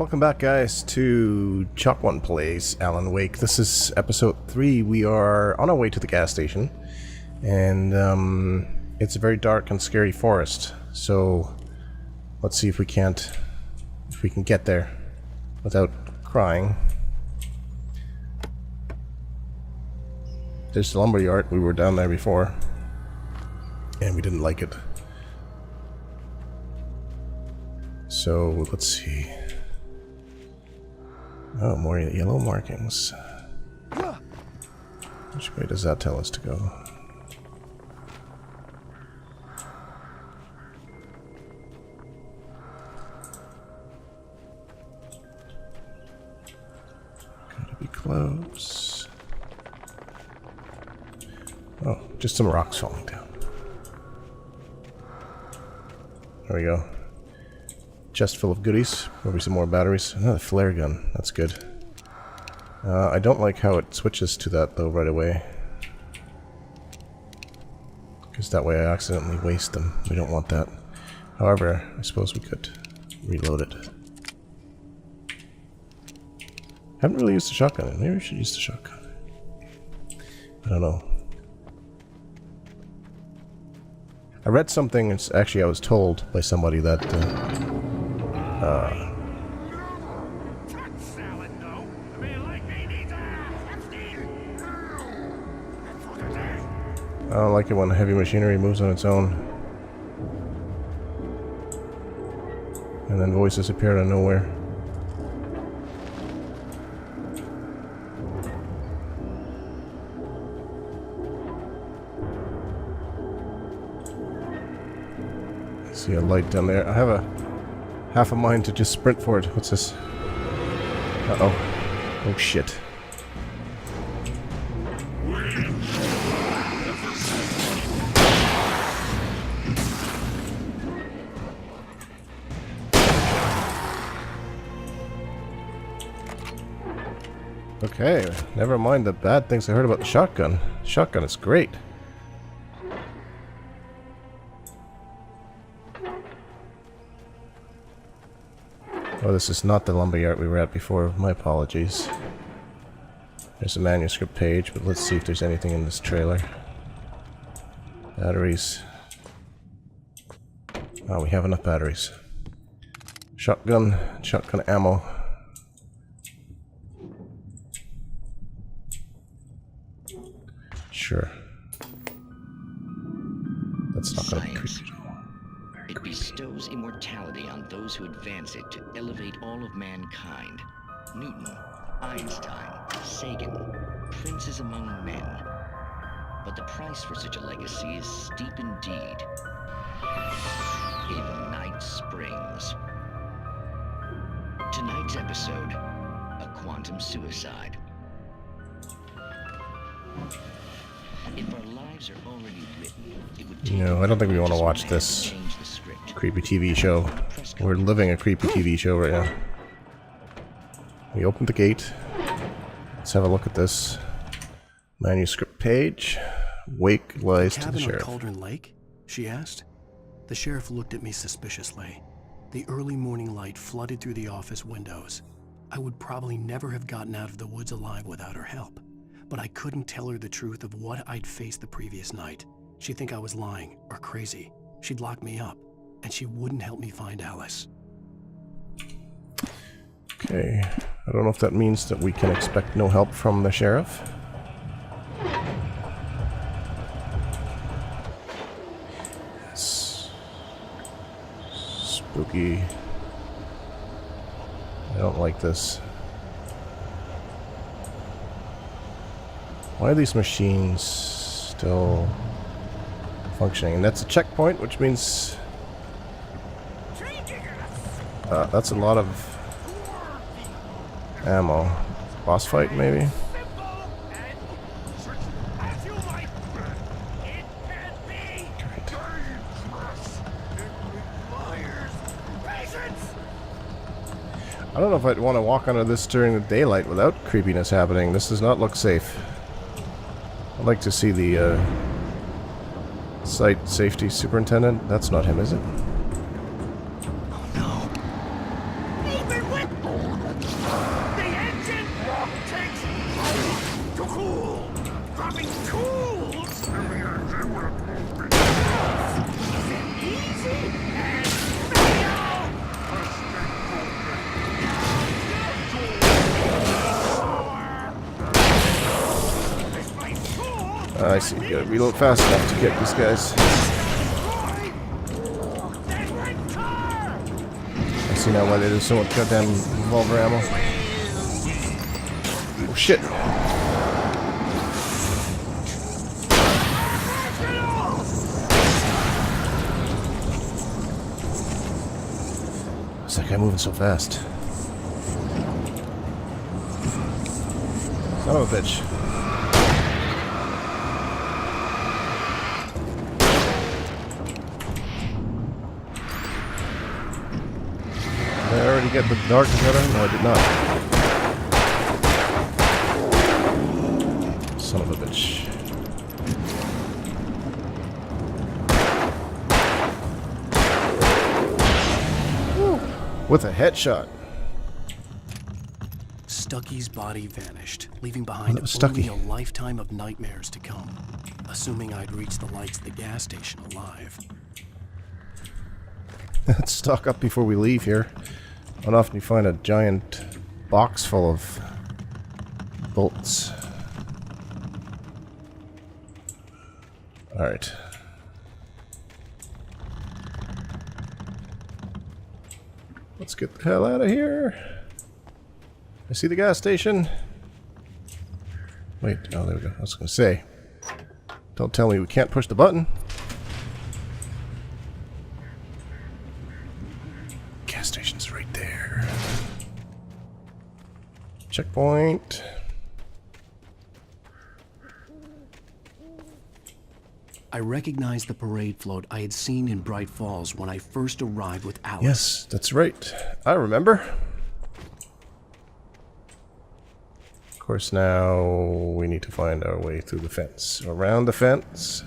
welcome back, guys, to ChalkOne Plays Alan Wake. This is episode 3. We are on our way to the gas station, and it's a very dark and scary forest. So let's see if we can get there without crying. There's the lumberyard. We were down there before, and we didn't like it. So let's see. Oh, more yellow markings. Which way does that tell us to go? Gotta be close. Oh, just some rocks falling down. There we go. Chest full of goodies. Probably some more batteries. Another flare gun. That's good. I don't like how it switches to that though right away. Because that way I accidentally waste them. We don't want that. However, I suppose we could reload it. Haven't really used the shotgun. Maybe we should use the shotgun. I don't know. I read something, it's actually I was told by somebody that I don't like it when heavy machinery moves on its own. And then voices appear out of nowhere. I see a light down there. I have a half a mind to just sprint for it. What's this? Uh-oh. Oh shit. Okay, never mind the bad things I heard about the shotgun. Shotgun is great. Oh, this is not the lumberyard we were at before. My apologies. There's a manuscript page, but let's see if there's anything in this trailer. Batteries. Oh, we have enough batteries. Shotgun ammo. Sure. That's not going to be creepy at all. It bestows immortality on those who advance it to elevate all of mankind. Newton, Einstein, Sagan, princes among men. But the price for such a legacy is steep indeed. In Night Springs. Tonight's episode, a quantum suicide. If our lives are already written, it would take No, I don't think we want to watch this creepy TV show. We're living a creepy TV show right now. We opened the gate. Let's have a look at this manuscript page. Wake lies to the sheriff. Cabin on Cauldron Lake? She asked. The sheriff looked at me suspiciously. The early morning light flooded through the office windows. I would probably never have gotten out of the woods alive without her help. But I couldn't tell her the truth of what I'd faced the previous night. She'd think I was lying or crazy. She'd lock me up, and she wouldn't help me find Alice. Okay, I don't know if that means that we can expect no help from the sheriff. It's spooky. I don't like this. Why are these machines still functioning? And that's a checkpoint, which means that's a lot of ammo. Boss fight, maybe? Great. I don't know if I'd want to walk under this during the daylight without creepiness happening. This does not look safe. I'd like to see the site safety superintendent. That's not him, is it? Oh no. I see. You gotta reload fast enough to get these guys. I see now why they do so much goddamn revolver ammo. Oh shit! What's that guy moving so fast? Son of a bitch. Did I already get the dark together? No, I did not. Son of a bitch. Woo. With a headshot. Stucky's body vanished, leaving behind only Stucky. a lifetime of nightmares to come. Assuming I'd reached the lights of the gas station alive. Let's stock up before we leave here. Not often you find a giant box full of bolts. Alright. Let's get the hell out of here. I see the gas station. Wait, oh, there we go. I was going to say. Don't tell me we can't push the button. Gas station's right there. Checkpoint. I recognized the parade float I had seen in Bright Falls when I first arrived with Alice. Yes, that's right. I remember. Of course, now we need to find our way through the fence. Around the fence.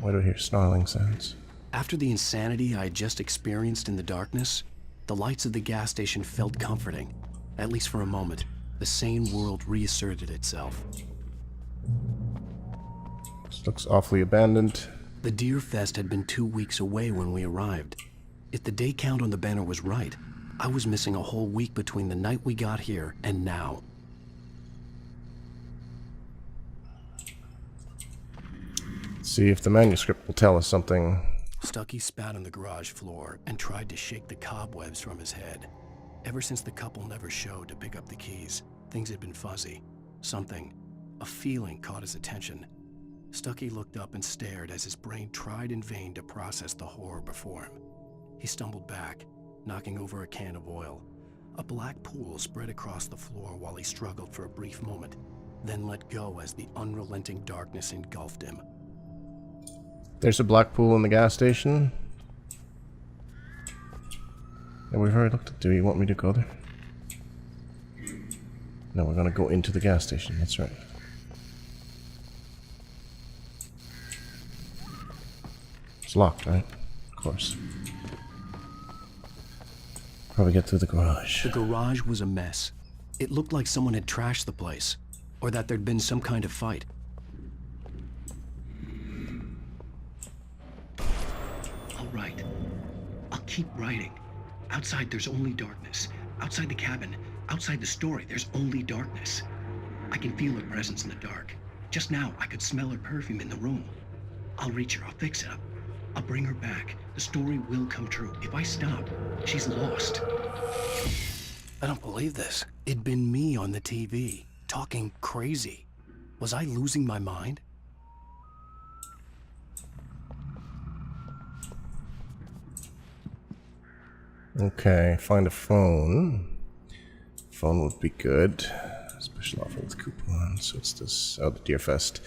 Why do I hear snarling sounds? After the insanity I had just experienced in the darkness, the lights of the gas station felt comforting. At least for a moment, the sane world reasserted itself. This looks awfully abandoned. The Deer Fest had been 2 weeks away when we arrived. If the day count on the banner was right, I was missing a whole week between the night we got here and now. Let's see if the manuscript will tell us something. Stucky spat on the garage floor and tried to shake the cobwebs from his head. Ever since the couple never showed to pick up the keys, things had been fuzzy. Something, a feeling caught his attention. Stucky looked up and stared as his brain tried in vain to process the horror before him. He stumbled back, knocking over a can of oil. A black pool spread across the floor while he struggled for a brief moment, then let go as the unrelenting darkness engulfed him. There's a black pool in the gas station. And we've already looked at. Do you want me to go there? No, we're gonna go into the gas station. That's right. It's locked, right? Of course. Probably get through the garage. The garage was a mess. It looked like someone had trashed the place, or that there'd been some kind of fight. I'll write. I'll keep writing. Outside, there's only darkness. Outside the cabin, outside the story, there's only darkness. I can feel her presence in the dark. Just now, I could smell her perfume in the room. I'll reach her. I'll fix it up. I'll bring her back. The story will come true. If I stop, she's lost. I don't believe this. It'd been me on the TV, talking crazy. Was I losing my mind? Okay, find a phone. Phone would be good. Special offer with coupons. So it's this. Oh, the Deerfest.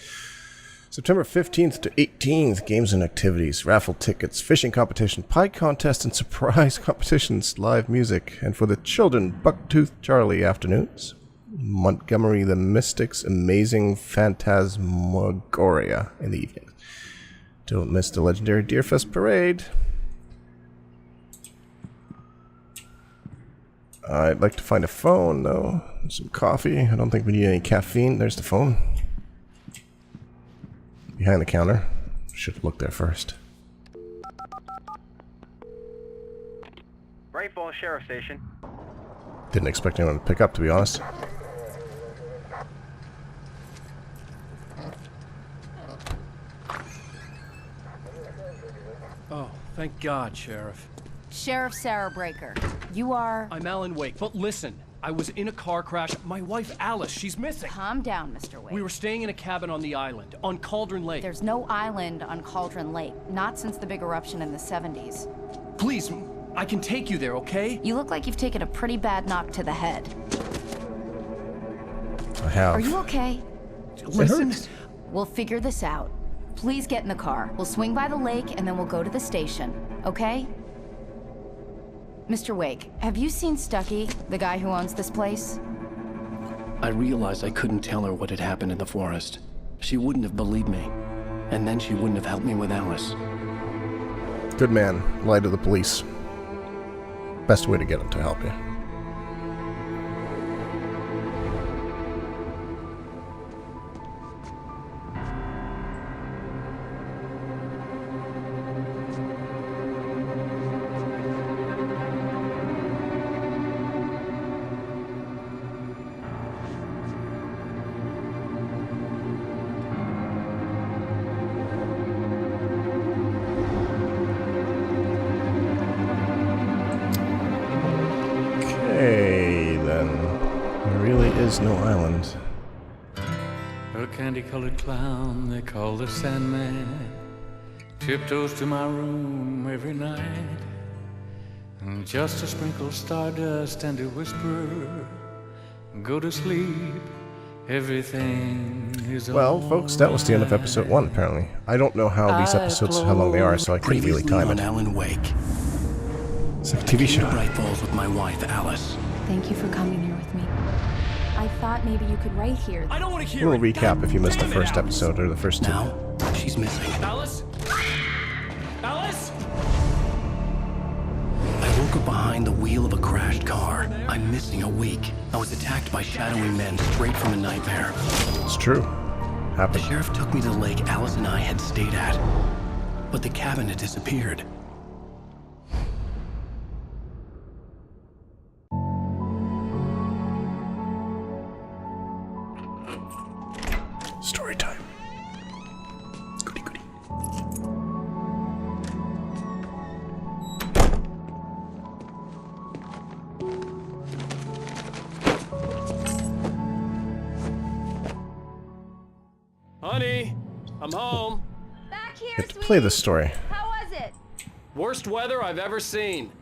September 15th to 18th. Games and activities, raffle tickets, fishing competition, pie contest, and surprise competitions. Live music. And for the children, Bucktooth Charlie afternoons. Montgomery the Mystic's Amazing Phantasmagoria in the evening. Don't miss the legendary Deerfest Parade. I'd like to find a phone, though. Some coffee. I don't think we need any caffeine. There's the phone. Behind the counter. Should have looked there first. Bright Falls Sheriff Station. Didn't expect anyone to pick up, to be honest. Oh, thank God, Sheriff. Sheriff Sarah Breaker. You are... I'm Alan Wake, but listen. I was in a car crash. My wife, Alice, she's missing. Calm down, Mr. Wake. We were staying in a cabin on the island, on Cauldron Lake. There's no island on Cauldron Lake. Not since the big eruption in the 70s. Please, I can take you there, okay? You look like you've taken a pretty bad knock to the head. I have. Are you okay? Listen. We'll figure this out. Please get in the car. We'll swing by the lake and then we'll go to the station, okay? Mr. Wake, have you seen Stucky, the guy who owns this place? I realized I couldn't tell her what had happened in the forest. She wouldn't have believed me. And then she wouldn't have helped me with Alice. Good man. Lie to the police. Best way to get them to help you. Okay, then. There really is no island. A candy-colored clown they call the Sandman tiptoes to my room every night, and just to sprinkle stardust and to whisper, go to sleep, everything is Well, folks, that was the end of episode 1, apparently. I don't know how these episodes, how long they are, so I can't really Previously time on it. Alan Wake. It's like a TV Came to show. Bright Falls with my wife, Alice. Thank you for coming here with me. I thought maybe you could write here. I don't want to A hear little it. recap if you missed the Damn it, first Alice. episode or the first two. Now, she's missing. Alice? Alice? I woke up behind the wheel of a crashed car. I'm missing a week. I was attacked by shadowy men straight from a nightmare. It's true. The Happened. sheriff took me to the lake Alice and I had stayed at. But the cabin had disappeared. Story time. Goody goody. Honey, I'm home. Back here, Get to play this story. How was it? Worst weather I've ever seen.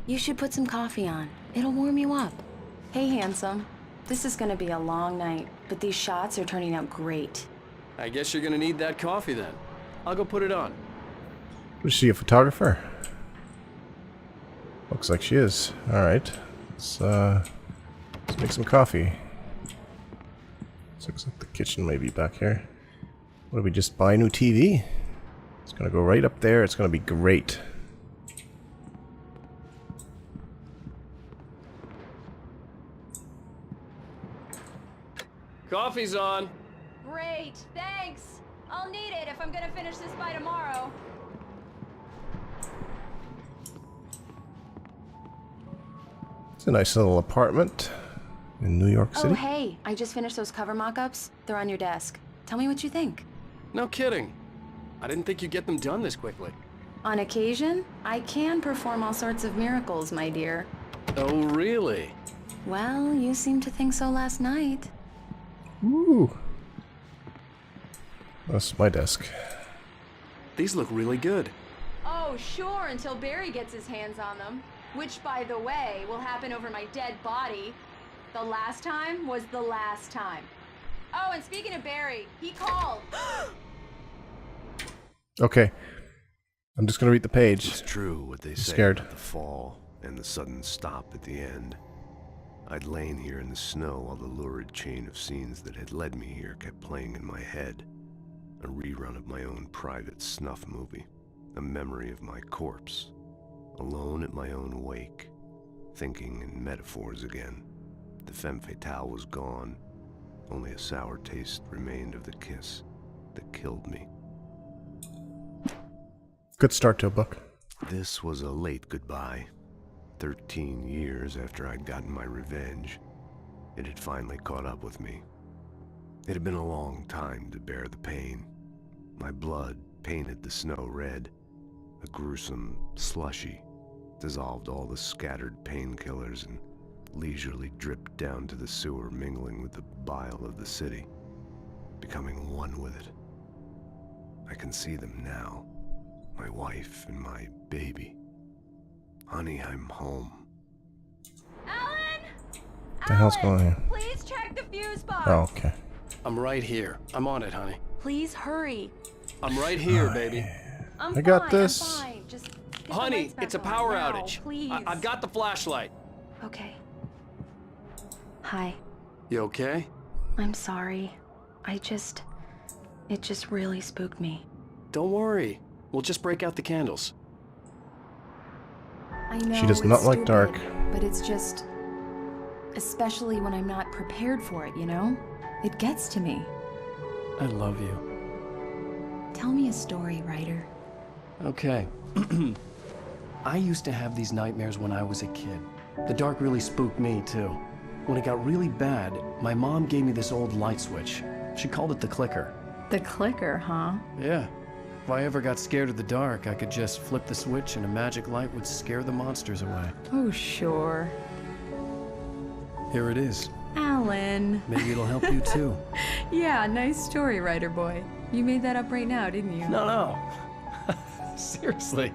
You should put some coffee on. It'll warm you up. Hey, handsome. This is gonna be a long night, but these shots are turning out great. I guess you're gonna need that coffee then. I'll go put it on. Was she a photographer? Looks like she is. Alright. Let's make some coffee. This looks like the kitchen may be back here. What did we just buy? A new TV? It's gonna go right up there. It's gonna be great. Coffee's on. Great, thanks. I'll need it if I'm gonna finish this by tomorrow. It's a nice little apartment in New York City. Oh, hey, I just finished those cover mock-ups. They're on your desk. Tell me what you think. No kidding. I didn't think you'd get them done this quickly. On occasion, I can perform all sorts of miracles, my dear. Oh, really? Well, you seemed to think so last night. Ooh. That's my desk. These look really good. Oh, sure, until Barry gets his hands on them. Which, by the way, will happen over my dead body. The last time was the last time. Oh, and speaking of Barry, he called. Okay. I'm just gonna read the page. It's true what they say Scared. about the fall and the sudden stop at the end. I'd lain here in the snow while the lurid chain of scenes that had led me here kept playing in my head. A rerun of my own private snuff movie. A memory of my corpse. Alone at my own wake. Thinking in metaphors again. The femme fatale was gone. Only a sour taste remained of the kiss that killed me. Good start to a book. This was a late goodbye. 13 years after I'd gotten my revenge, it had finally caught up with me. It had been a long time to bear the pain. My blood painted the snow red, a gruesome slushy, dissolved all the scattered painkillers and leisurely dripped down to the sewer, mingling with the bile of the city, becoming one with it. I can see them now, my wife and my baby. Honey, I'm home. Alan! What the hell's going on? Please check the fuse box. Oh, okay. I'm right here. I'm on it, honey. Please hurry. I'm right here, baby. I'm I got fine, this. I'm fine. Just get the Honey, lights back it's a on power now, outage. Please. I've got the flashlight. Okay. Hi. You okay? I'm sorry. It just really spooked me. Don't worry. We'll just break out the candles. I know She does it's not like stupid, dark. but it's just... especially when I'm not prepared for it, you know? It gets to me. I love you. Tell me a story, writer. Okay. I used to have these nightmares when I was a kid. The dark really spooked me, too. When it got really bad, my mom gave me this old light switch. She called it the clicker. The clicker, huh? Yeah. If I ever got scared of the dark, I could just flip the switch and a magic light would scare the monsters away. Oh, sure. Here it is. Alan. Maybe it'll help you, too. Yeah, nice story, writer boy. You made that up right now, didn't you? No. Seriously.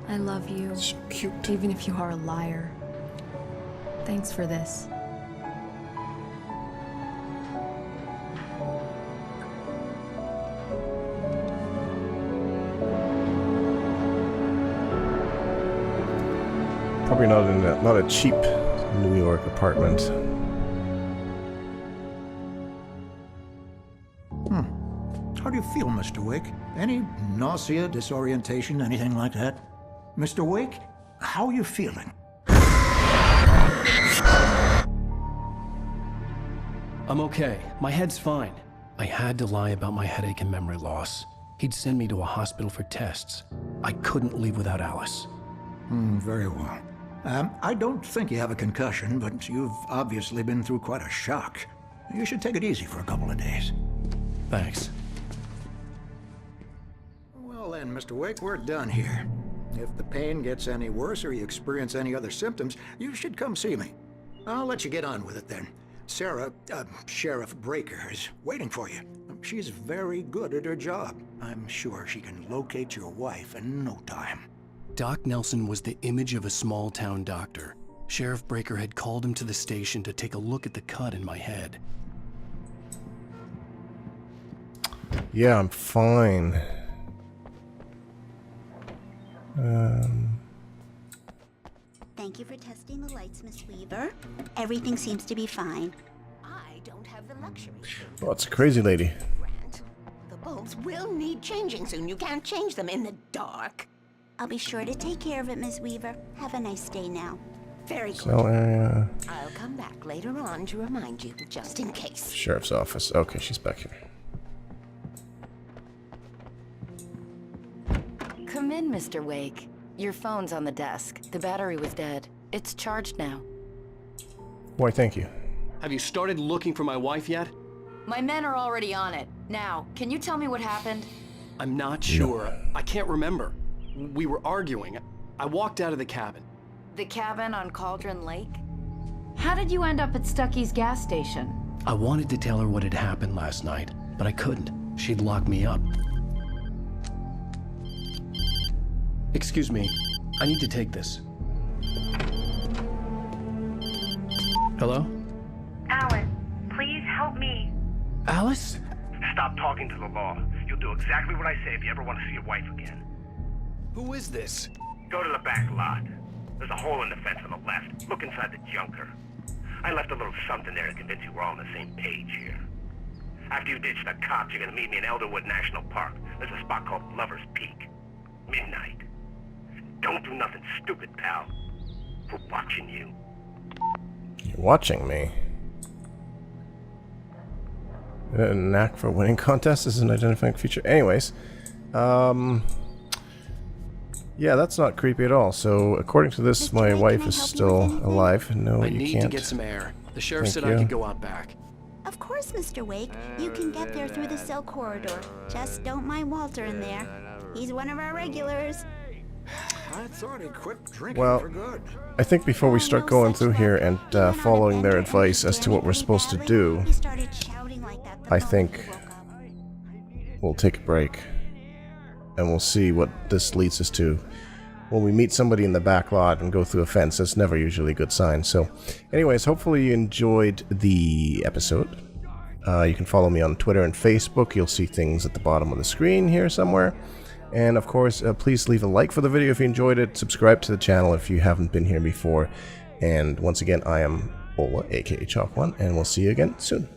I love you, So cute. even if you are a liar. Thanks for this. Probably not a cheap New York apartment. How do you feel, Mr. Wake? Any nausea, disorientation, anything like that? Mr. Wake, how are you feeling? I'm okay. My head's fine. I had to lie about my headache and memory loss. He'd send me to a hospital for tests. I couldn't leave without Alice. Very well. I don't think you have a concussion, but you've obviously been through quite a shock. You should take it easy for a couple of days. Thanks. Well then, Mr. Wake, we're done here. If the pain gets any worse or you experience any other symptoms, you should come see me. I'll let you get on with it then. Sarah, Sheriff Breaker, is waiting for you. She's very good at her job. I'm sure she can locate your wife in no time. Doc Nelson was the image of a small-town doctor. Sheriff Breaker had called him to the station to take a look at the cut in my head. Yeah, I'm fine. Thank you for testing the lights, Miss Weaver. Everything seems to be fine. I don't have the luxury. Oh, it's a crazy lady. Grant. The bulbs will need changing soon. You can't change them in the dark. I'll be sure to take care of it, Miss Weaver. Have a nice day now. Very good. Cell area. I'll come back later on to remind you, just in case. Sheriff's office. Okay, she's back here. Come in, Mr. Wake. Your phone's on the desk. The battery was dead. It's charged now. Why, thank you. Have you started looking for my wife yet? My men are already on it. Now, can you tell me what happened? I'm not sure. I can't remember. We were arguing. I walked out of the cabin. The cabin on Cauldron Lake? How did you end up at Stucky's gas station? I wanted to tell her what had happened last night, but I couldn't. She'd locked me up. Excuse me. I need to take this. Hello? Alan, please help me. Alice? Stop talking to the law. You'll do exactly what I say if you ever want to see your wife again. Who is this? Go to the back lot. There's a hole in the fence on the left. Look inside the junker. I left a little something there to convince you we're all on the same page here. After you ditch the cops, you're gonna meet me in Elderwood National Park. There's a spot called Lover's Peak. Midnight. Don't do nothing stupid, pal. We're watching you. You're watching me. A knack for winning contests is an identifying feature. Anyways, yeah, that's not creepy at all. So, according to this, my wife is still alive. No, I you need can't. to get some air. The sheriff Thank said you. I could go out back. Of course, Mr. Wake. You can get there through the cell corridor. Just don't mind Walter in there. He's one of our regulars. I thought he quit drinking Well, for good. I think before we start going through here and following their advice as to what we're supposed to do, He started shouting like that the I moment think he woke up. we'll take a break. And we'll see what this leads us to. When we meet somebody in the back lot and go through a fence, that's never usually a good sign. So, anyways, hopefully you enjoyed the episode. You can follow me on Twitter and Facebook. You'll see things at the bottom of the screen here somewhere. And of course, please leave a like for the video if you enjoyed it. Subscribe to the channel if you haven't been here before. And once again, I am Ola, aka ChalkOne, and we'll see you again soon.